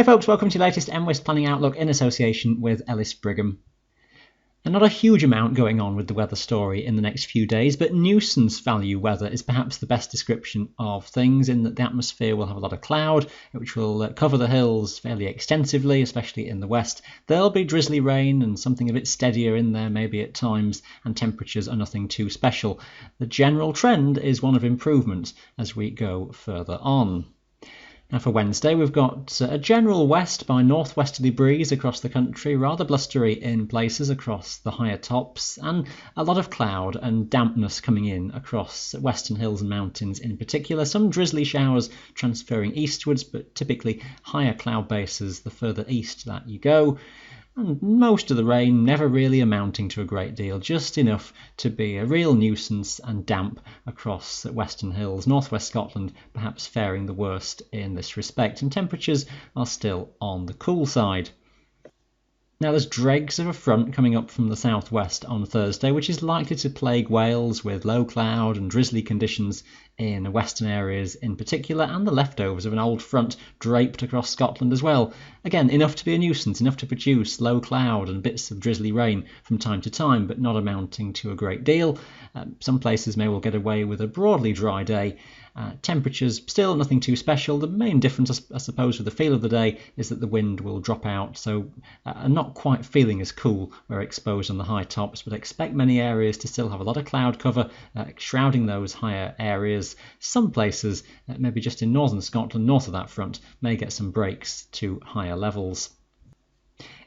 folks, welcome to your latest mwis Planning Outlook in association with Ellis Brigham. And not a huge amount going on with the weather story in the next few days, but nuisance value weather is perhaps the best description of things, in that the atmosphere will have a lot of cloud, which will cover the hills fairly extensively, especially in the west. There'll be drizzly rain and something a bit steadier in there maybe at times, and temperatures are nothing too special. The general trend is one of improvement as we go further on. Now for Wednesday, we've got a general west by northwesterly breeze across the country, rather blustery in places across the higher tops, and a lot of cloud and dampness coming in across western hills and mountains in particular. Some drizzly showers transferring eastwards, but typically higher cloud bases the further east that you go. And most of the rain never really amounting to a great deal, just enough to be a real nuisance and damp across western hills. Northwest Scotland perhaps faring the worst in this respect, and temperatures are still on the cool side. Now there's dregs of a front coming up from the southwest on Thursday, which is likely to plague Wales with low cloud and drizzly conditions in western areas in particular, and the leftovers of an old front draped across Scotland as well. Again, enough to be a nuisance, enough to produce low cloud and bits of drizzly rain from time to time, but not amounting to a great deal. Some places may well get away with a broadly dry day. Temperatures still nothing too special. The main difference, I suppose, with the feel of the day is that the wind will drop out, so not quite feeling as cool where exposed on the high tops, but expect many areas to still have a lot of cloud cover shrouding those higher areas. Some places, maybe just in northern Scotland, north of that front, may get some breaks to higher levels.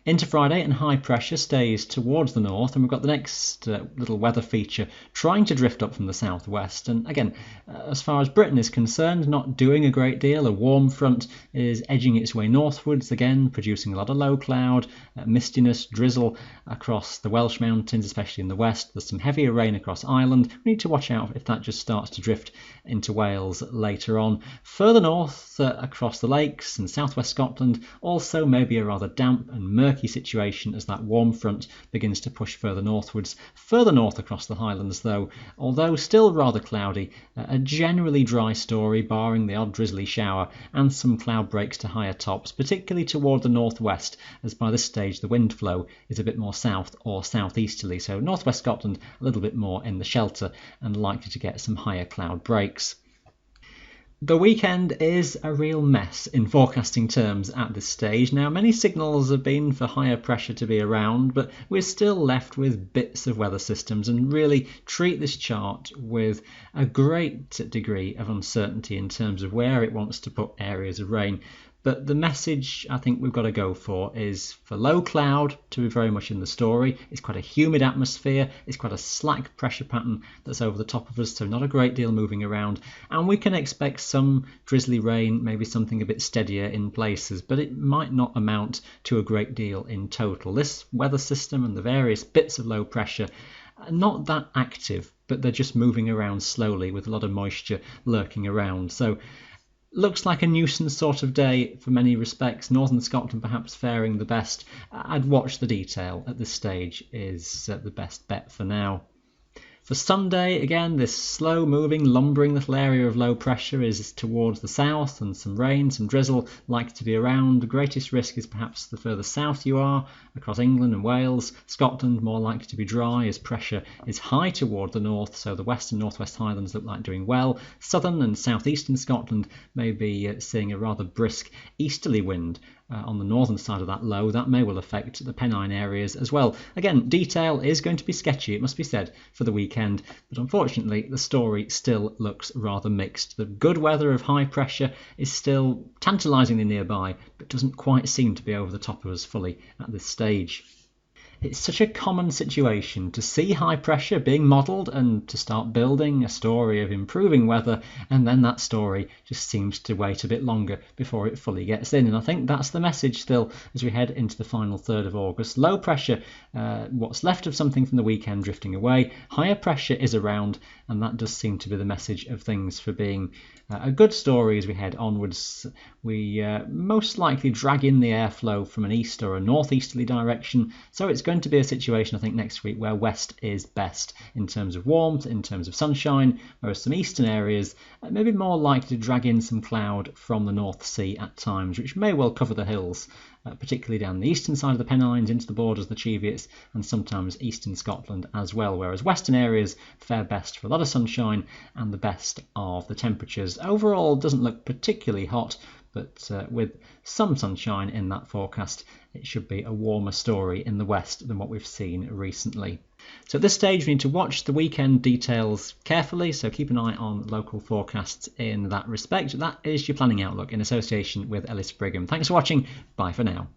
Into Friday, and high pressure stays towards the north, and we've got the next little weather feature trying to drift up from the southwest. And again, as far as Britain is concerned, not doing a great deal. A warm front is edging its way northwards, again producing a lot of low cloud, mistiness, drizzle across the Welsh mountains, especially in the west. There's some heavier rain across Ireland. We need to watch out if that just starts to drift into Wales later on. Further north, across the lakes and southwest Scotland, also maybe a rather damp and murky situation as that warm front begins to push further northwards. Further north across the Highlands though, although still rather cloudy, a generally dry story barring the odd drizzly shower and some cloud breaks to higher tops, particularly toward the northwest, as by this stage the wind flow is a bit more south or southeasterly, so northwest Scotland a little bit more in the shelter and likely to get some higher cloud breaks. The weekend is a real mess in forecasting terms at this stage. Now, many signals have been for higher pressure to be around, but we're still left with bits of weather systems and really treat this chart with a great degree of uncertainty in terms of where it wants to put areas of rain. But the message I think we've got to go for is for low cloud to be very much in the story. It's quite a humid atmosphere. It's quite a slack pressure pattern that's over the top of us, so not a great deal moving around. And we can expect some drizzly rain, maybe something a bit steadier in places, but it might not amount to a great deal in total. This weather system and the various bits of low pressure are not that active, but they're just moving around slowly with a lot of moisture lurking around. So looks like a nuisance sort of day for many respects. Northern Scotland perhaps faring the best. I'd watch the detail at this stage is the best bet for now. For Sunday, again, this slow-moving, lumbering little area of low pressure is towards the south, and some rain, some drizzle likely to be around. The greatest risk is perhaps the further south you are, across England and Wales. Scotland more likely to be dry as pressure is high toward the north, so the west and northwest Highlands look like doing well. Southern and southeastern Scotland may be seeing a rather brisk easterly wind. On the northern side of that low, that may well affect the Pennine areas as well. Again, detail is going to be sketchy, it must be said, for the weekend, but unfortunately the story still looks rather mixed. The good weather of high pressure is still tantalisingly nearby, but doesn't quite seem to be over the top of us fully at this stage. It's such a common situation to see high pressure being modelled and to start building a story of improving weather, and then that story just seems to wait a bit longer before it fully gets in. And I think that's the message still as we head into the final third of August. Low pressure, what's left of something from the weekend drifting away. Higher pressure is around, and that does seem to be the message of things for being a good story as we head onwards. We most likely drag in the airflow from an east or a northeasterly direction, so it's going to be a situation, I think, next week where west is best in terms of warmth, in terms of sunshine, whereas some eastern areas may be more likely to drag in some cloud from the North Sea at times, which may well cover the hills, particularly down the eastern side of the Pennines into the borders of the Cheviots and sometimes eastern Scotland as well, whereas western areas fare best for a lot of sunshine and the best of the temperatures. Overall, doesn't look particularly hot, but with some sunshine in that forecast, it should be a warmer story in the west than what we've seen recently. So at this stage, we need to watch the weekend details carefully, so keep an eye on local forecasts in that respect. That is your planning outlook in association with Ellis Brigham. Thanks for watching. Bye for now.